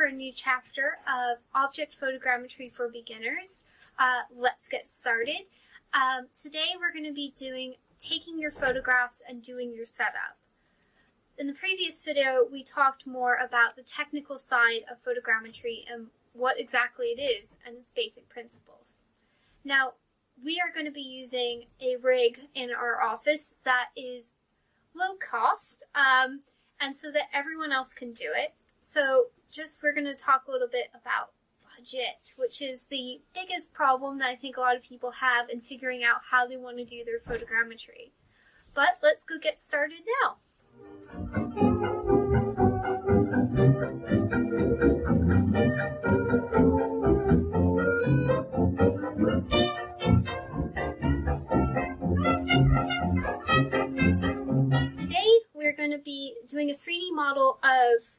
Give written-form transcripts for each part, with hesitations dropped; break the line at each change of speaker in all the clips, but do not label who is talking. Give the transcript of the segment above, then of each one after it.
a new chapter of Object Photogrammetry for Beginners. Let's get started. Today we're going to be taking your photographs and doing your setup. In the previous video, we talked more about the technical side of photogrammetry and what exactly it is and its basic principles. Now, we are going to be using a rig in our office that is low cost, and so that everyone else can do it. So we're going to talk a little bit about budget, which is the biggest problem that I think a lot of people have in figuring out how they want to do their photogrammetry. But let's go get started now. Today we're going to be doing a 3D model of,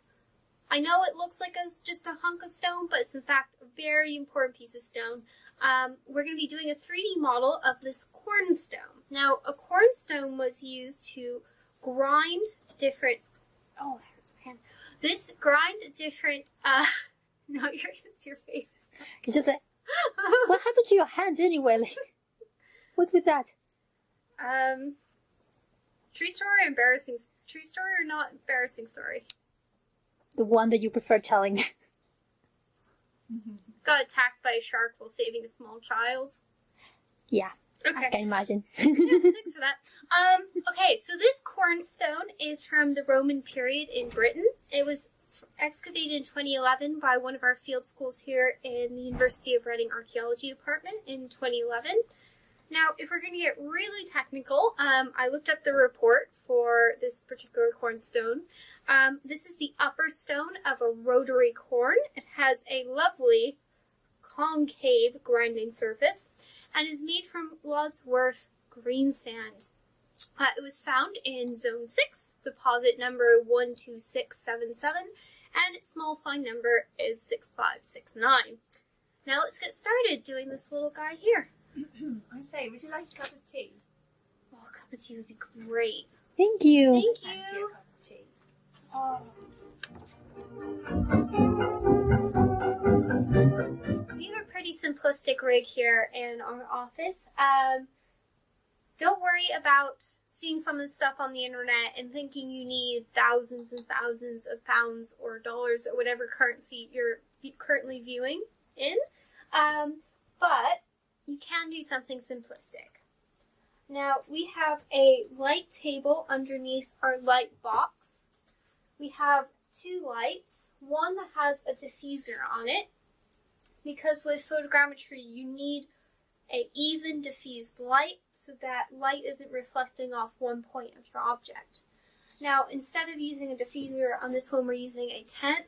I know it looks like just a hunk of stone, but it's in fact a very important piece of stone. We're going to be doing a 3D model of this cornstone. Now, a cornstone was used to grind different, oh, that hurts my hand. No, it's your face.
It's just like, what happened to your hand anyway? Like, what's with that?
True story or not embarrassing story?
The one that you prefer telling.
Got attacked by a shark while saving a small child.
Yeah,
okay.
I can imagine.
Yeah, thanks for that. Okay, so this cornstone is from the Roman period in Britain. It was excavated in 2011 by one of our field schools here in the University of Reading Archaeology department in 2011. Now, if we're going to get really technical, I looked up the report for this particular cornstone. This is the upper stone of a rotary corn. It has a lovely concave grinding surface and is made from Wadsworth green sand. It was found in Zone 6, deposit number 12677, and its small find number is 6569. Now let's get started doing this little guy here.
I say, would you like a cup of tea?
Oh, a cup of tea would be great.
Thank you.
Thank
Fancy
you.
a cup of tea.
Oh. We have a pretty simplistic rig here in our office. Don't worry about seeing some of the stuff on the internet and thinking you need thousands and thousands of pounds or dollars or whatever currency you're currently viewing in. But you can do something simplistic. Now, we have a light table underneath our light box. We have two lights, one that has a diffuser on it, because with photogrammetry you need an even diffused light so that light isn't reflecting off one point of your object. Now, instead of using a diffuser on this one, we're using a tent,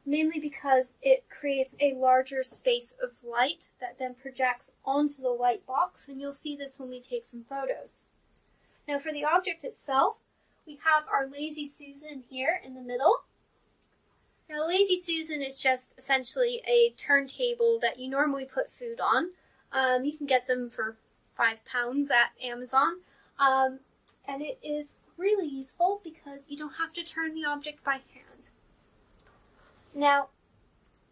mainly because it creates a larger space of light that then projects onto the light box, and you'll see this when we take some photos. Now, for the object itself, we have our Lazy Susan here in the middle. Now, Lazy Susan is just essentially a turntable that you normally put food on. You can get them for £5 at Amazon, and it is really useful because you don't have to turn the object by hand. Now,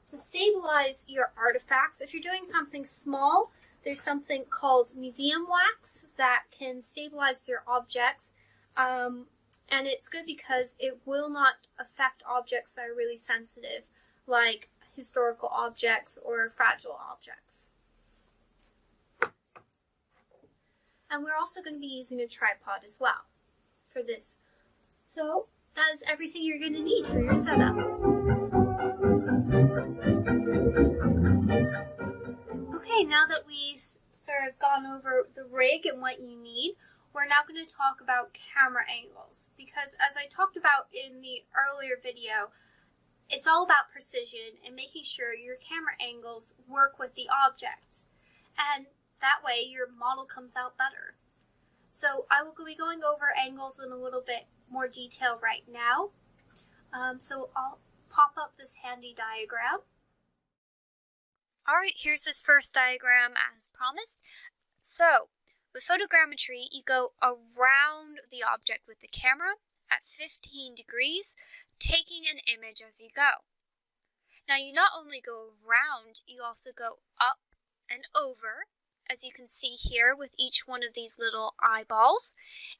to stabilize your artifacts, if you're doing something small, there's something called museum wax that can stabilize your objects, and it's good because it will not affect objects that are really sensitive, like historical objects or fragile objects. And we're also going to be using a tripod as well for this. So that is everything you're going to need for your setup. Okay, now that we've sort of gone over the rig and what you need, we're now going to talk about camera angles, because as I talked about in the earlier video, it's all about precision and making sure your camera angles work with the object, and that way your model comes out better. So I will be going over angles in a little bit more detail right now. So I'll pop up this handy diagram. Alright, here's this first diagram as promised. So, with photogrammetry, you go around the object with the camera at 15 degrees, taking an image as you go.
Now you not only go around, you also go up and over, as you can see here with each one of these little eyeballs,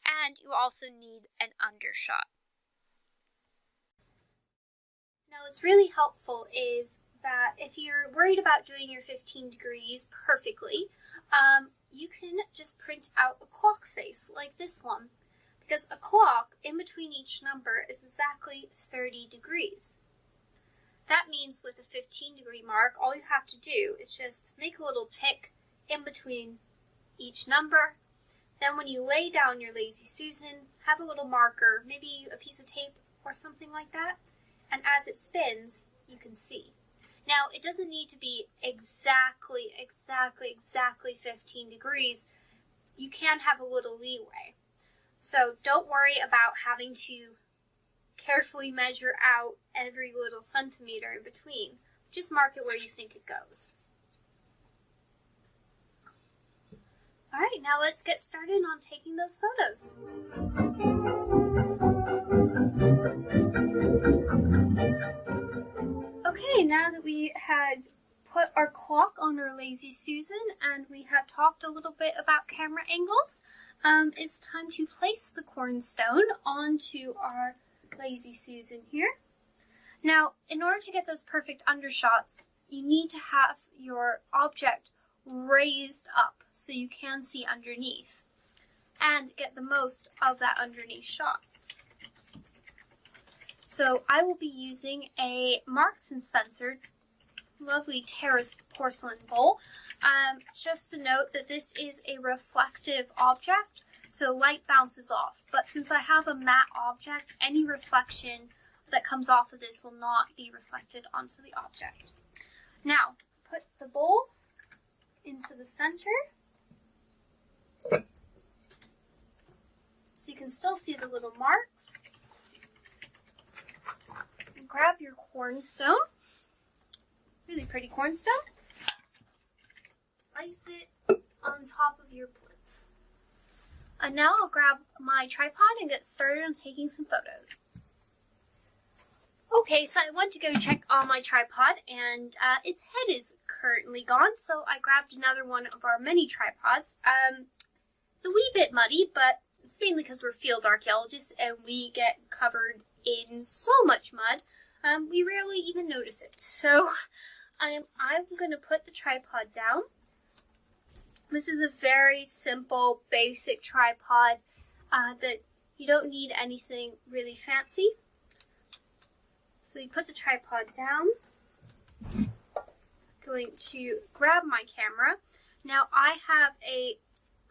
and you also need an undershot.
Now what's really helpful is that if you're worried about doing your 15 degrees perfectly, you can just print out a clock face like this one, because a clock in between each number is exactly 30 degrees. That means with a 15-degree mark, all you have to do is just make a little tick in between each number. Then when you lay down your Lazy Susan, have a little marker, maybe a piece of tape or something like that, and as it spins, you can see. Now, it doesn't need to be exactly 15 degrees. You can have a little leeway. So don't worry about having to carefully measure out every little centimeter in between. Just mark it where you think it goes. All right, now let's get started on taking those photos. Okay, now that we had put our clock on our Lazy Susan and we have talked a little bit about camera angles, it's time to place the cornstone onto our Lazy Susan here. Now, in order to get those perfect undershots, you need to have your object raised up so you can see underneath and get the most of that underneath shot. So I will be using a Marks & Spencer lovely terraced porcelain bowl. Just to note that this is a reflective object, so light bounces off. But since I have a matte object, any reflection that comes off of this will not be reflected onto the object. Now, put the bowl into the center, so you can still see the little marks. And grab your cornstone, really pretty cornstone, place it on top of your plinth. And now I'll grab my tripod and get started on taking some photos. Okay, so I went to go check on my tripod, and its head is currently gone, so I grabbed another one of our mini tripods. It's a wee bit muddy, but it's mainly because we're field archaeologists and we get covered in so much mud, we rarely even notice it. So I'm going to put the tripod down. This is a very simple, basic tripod that you don't need anything really fancy. So you put the tripod down. Going to grab my camera. Now I have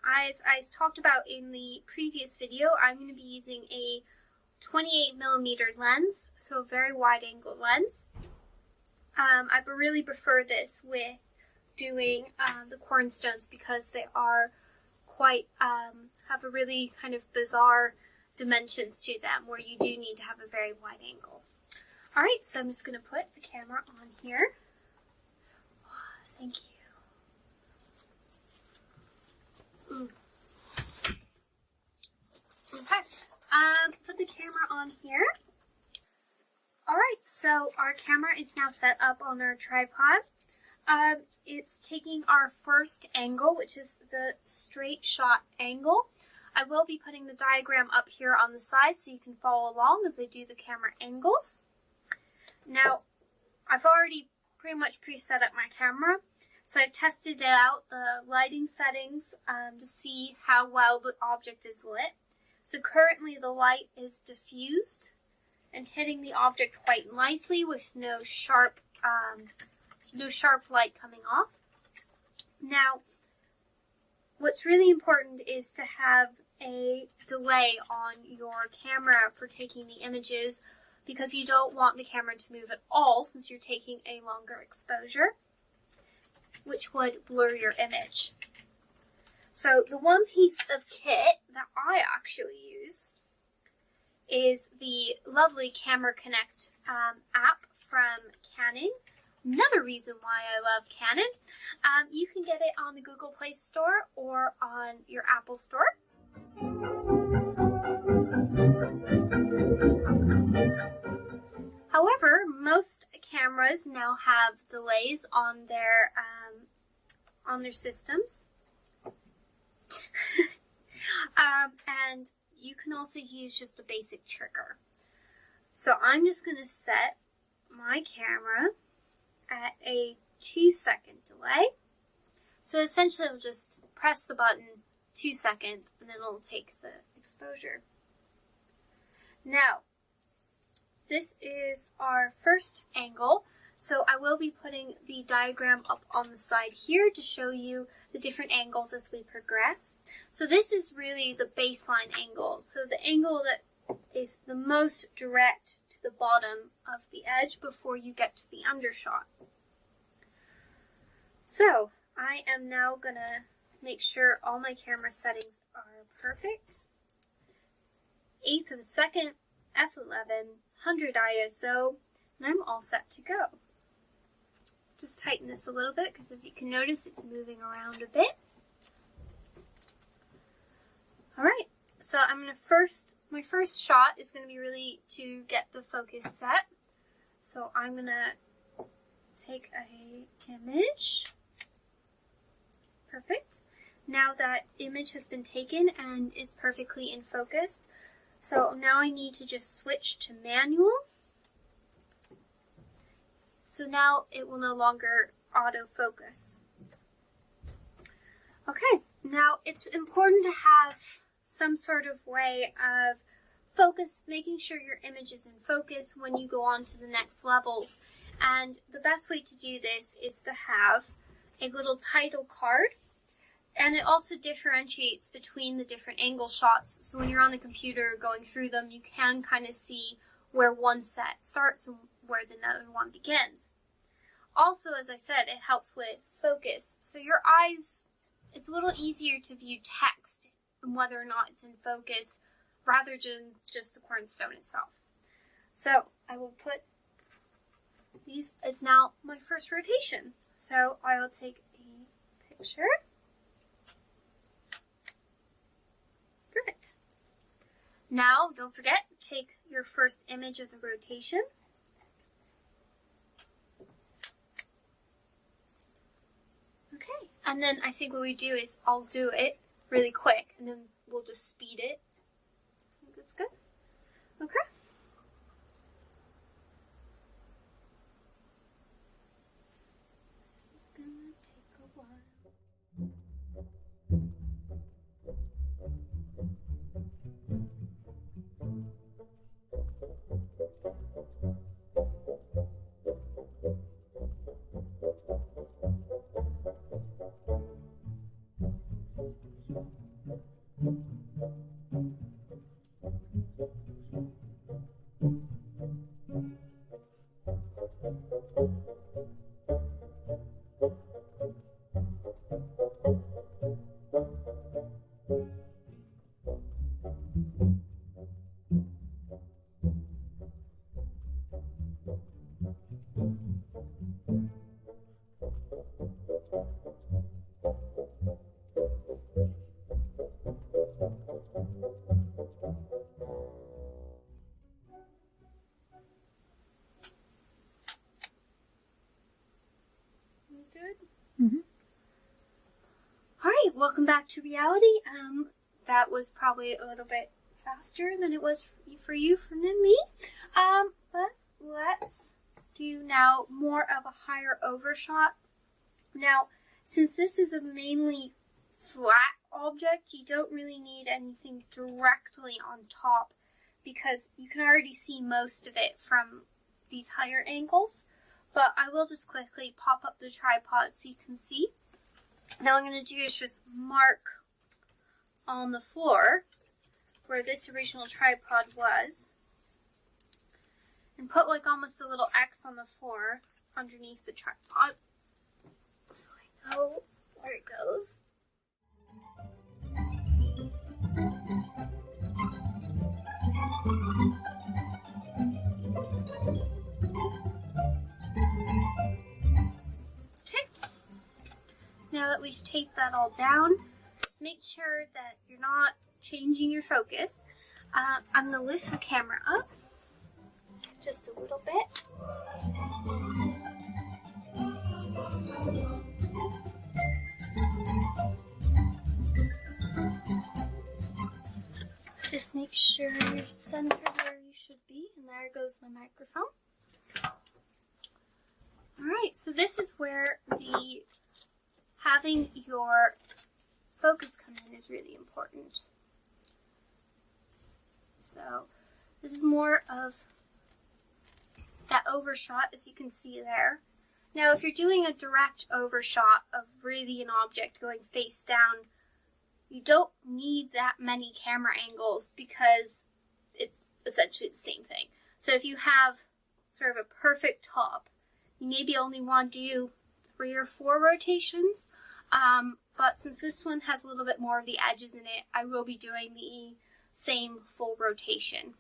as I talked about in the previous video, I'm going to be using a 28mm lens, so a very wide angle lens. I really prefer this with doing the cornstones because they are quite, have a really kind of bizarre dimensions to them where you do need to have a very wide angle. Alright, so I'm just going to put the camera on here. Oh, thank you. Okay, put the camera on here. Alright, so our camera is now set up on our tripod. It's taking our first angle, which is the straight shot angle. I will be putting the diagram up here on the side so you can follow along as I do the camera angles. Now, I've already pretty much pre-set up my camera, so I've tested it out, the lighting settings, to see how well the object is lit. So currently the light is diffused and hitting the object quite nicely with no sharp light coming off. Now, what's really important is to have a delay on your camera for taking the images, because you don't want the camera to move at all since you're taking a longer exposure, which would blur your image. So the one piece of kit that I actually use is the lovely Camera Connect app from Canon. Another reason why I love Canon. You can get it on the Google Play Store or on your Apple Store. However, most cameras now have delays on their systems. And you can also use just a basic trigger. So I'm just going to set my camera at a 2-second delay. So essentially I'll just press the button 2 seconds and then it'll take the exposure. Now, this is our first angle. So I will be putting the diagram up on the side here to show you the different angles as we progress. So this is really the baseline angle. So the angle that is the most direct to the bottom of the edge before you get to the undershot. So I am now going to make sure all my camera settings are perfect. 1/8 of a second, f11, 100 ISO, and I'm all set to go. Just tighten this a little bit because as you can notice it's moving around a bit. Alright, so my first shot is going to be really to get the focus set. So I'm going to take a image. Perfect. Now that image has been taken and it's perfectly in focus, so now I need to just switch to manual. So now it will no longer autofocus. Okay, now it's important to have some sort of way of making sure your image is in focus when you go on to the next levels. And the best way to do this is to have a little title card. And it also differentiates between the different angle shots. So when you're on the computer going through them, you can kind of see where one set starts and where the other one begins. Also, as I said, it helps with focus. So your eyes, it's a little easier to view text and whether or not it's in focus rather than just the cornerstone itself. So I will put these as now my first rotation. So I will take a picture. Perfect. Now, don't forget, take your first image of the rotation. Okay, and then I think what we do is I'll do it really quick, and then we'll just speed it. I think that's good. Okay. This is gonna take a while. Alright, welcome back to reality. That was probably a little bit faster than it was for you from me. But let's do now more of a higher overshot. Now, since this is a mainly flat object, you don't really need anything directly on top because you can already see most of it from these higher angles. But I will just quickly pop up the tripod so you can see. Now what I'm going to do is just mark on the floor where this original tripod was and put like almost a little X on the floor underneath the tripod so I know where it goes. Now that we've taped that all down, just make sure that you're not changing your focus. I'm going to lift the camera up just a little bit. Just make sure you're centered where you should be, and there goes my microphone. Alright, so this is where the having your focus come in is really important. So this is more of that overshot, as you can see there. Now if you're doing a direct overshot of really an object going face down, you don't need that many camera angles because it's essentially the same thing. So if you have sort of a perfect top, you maybe only want to do 3 or 4 rotations, but since this one has a little bit more of the edges in it, I will be doing the same full rotation.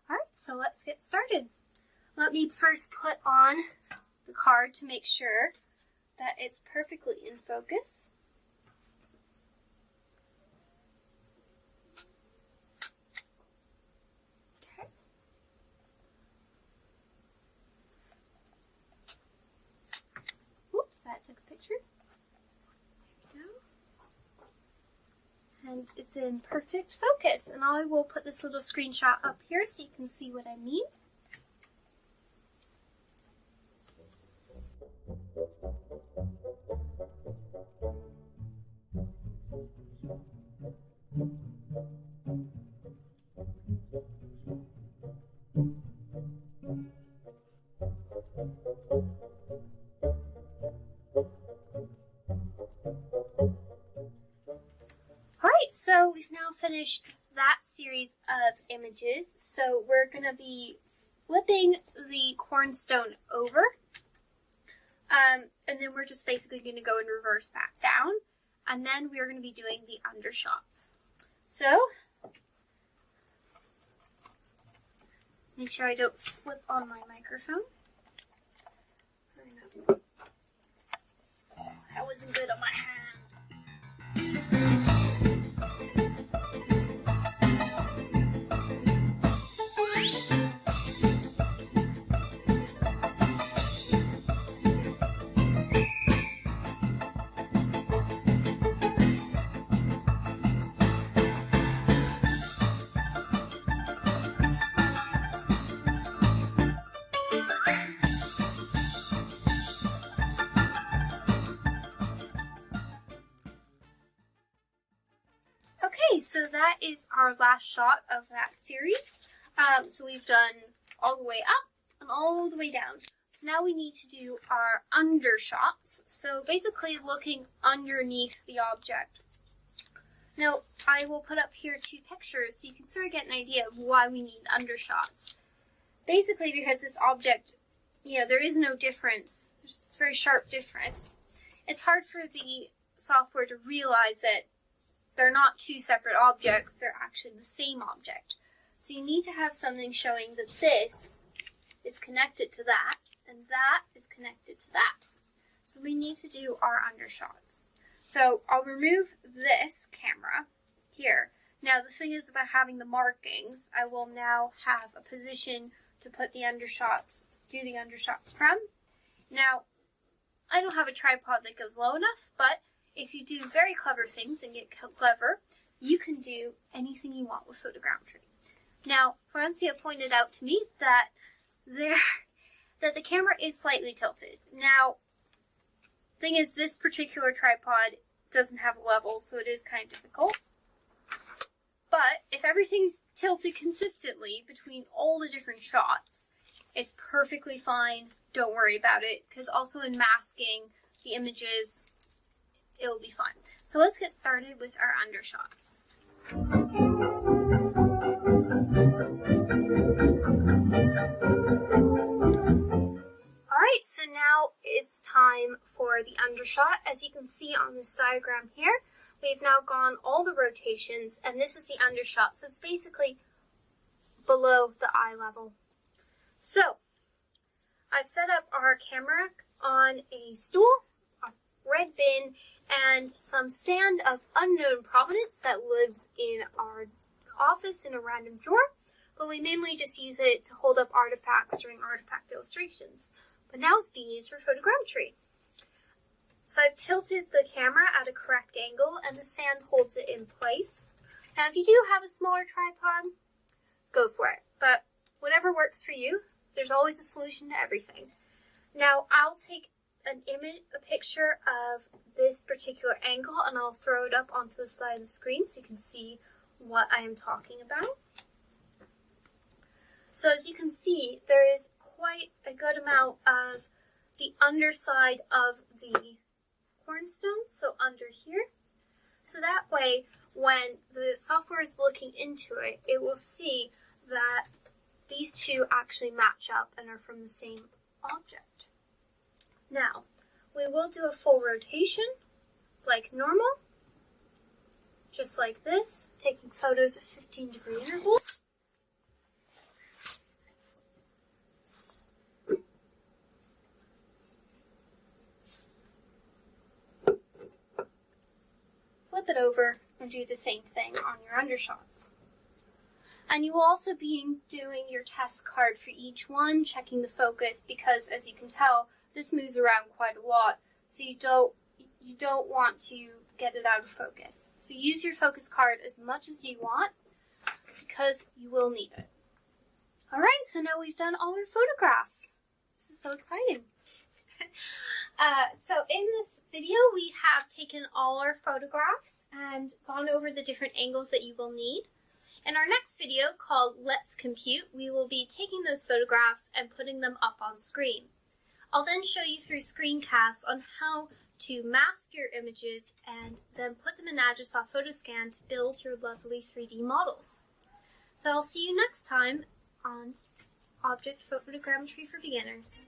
Alright, so let's get started. Let me first put on the card to make sure that it's perfectly in focus. Okay. Oops, that took a picture. There we go. And it's in perfect focus. And I will put this little screenshot up here so you can see what I mean. Alright, so we've now finished that series of images. So we're going to be flipping the cornstone over. And then we're just basically going to go in reverse back down. And then we're going to be doing the undershots. So, make sure I don't slip on my microphone. That wasn't good on my hand. Okay, so that is our last shot of that series. So we've done all the way up and all the way down. So now we need to do our undershots. So basically looking underneath the object. Now, I will put up here 2 pictures so you can sort of get an idea of why we need undershots. Basically because this object, there is no difference. There's a very sharp difference. It's hard for the software to realize that they're not 2 separate objects, they're actually the same object. So you need to have something showing that this is connected to that, and that is connected to that. So we need to do our undershots. So I'll remove this camera here. Now the thing is about having the markings, I will now have a position to put the undershots, do the undershots from. Now, I don't have a tripod that goes low enough, but if you do very clever things and get clever, you can do anything you want with photogrammetry. Now, Francia pointed out to me that the camera is slightly tilted. Now, thing is, this particular tripod doesn't have a level, so it is kind of difficult. But if everything's tilted consistently between all the different shots, it's perfectly fine. Don't worry about it, because also in masking the images, it'll be fun. So let's get started with our undershots. Alright, so now it's time for the undershot. As you can see on this diagram here, we've now gone all the rotations, and this is the undershot. So it's basically below the eye level. So, I've set up our camera on a stool, a red bin, and some sand of unknown provenance that lives in our office in a random drawer. but we mainly just use it to hold up artifacts during artifact illustrations. But now it's being used for photogrammetry. So I've tilted the camera at a correct angle and the sand holds it in place. Now if you do have a smaller tripod, go for it. But whatever works for you, there's always a solution to everything. Now I'll take a picture of this particular angle and I'll throw it up onto the side of the screen so you can see what I am talking about. So as you can see, there is quite a good amount of the underside of the cornerstone, so under here. So that way, when the software is looking into it, it will see that these two actually match up and are from the same object. Now, we will do a full rotation, like normal, just like this, taking photos at 15-degree intervals. Flip it over and do the same thing on your undershots. And you will also be doing your test card for each one, checking the focus, because as you can tell, this moves around quite a lot, so you don't want to get it out of focus. So use your focus card as much as you want, because you will need it. Alright, so now we've done all our photographs. This is so exciting. So in this video, we have taken all our photographs and gone over the different angles that you will need. In our next video, called Let's Compute, we will be taking those photographs and putting them up on screen. I'll then show you through screencasts on how to mask your images and then put them in Agisoft Photoscan to build your lovely 3D models. So I'll see you next time on Object Photogrammetry for Beginners.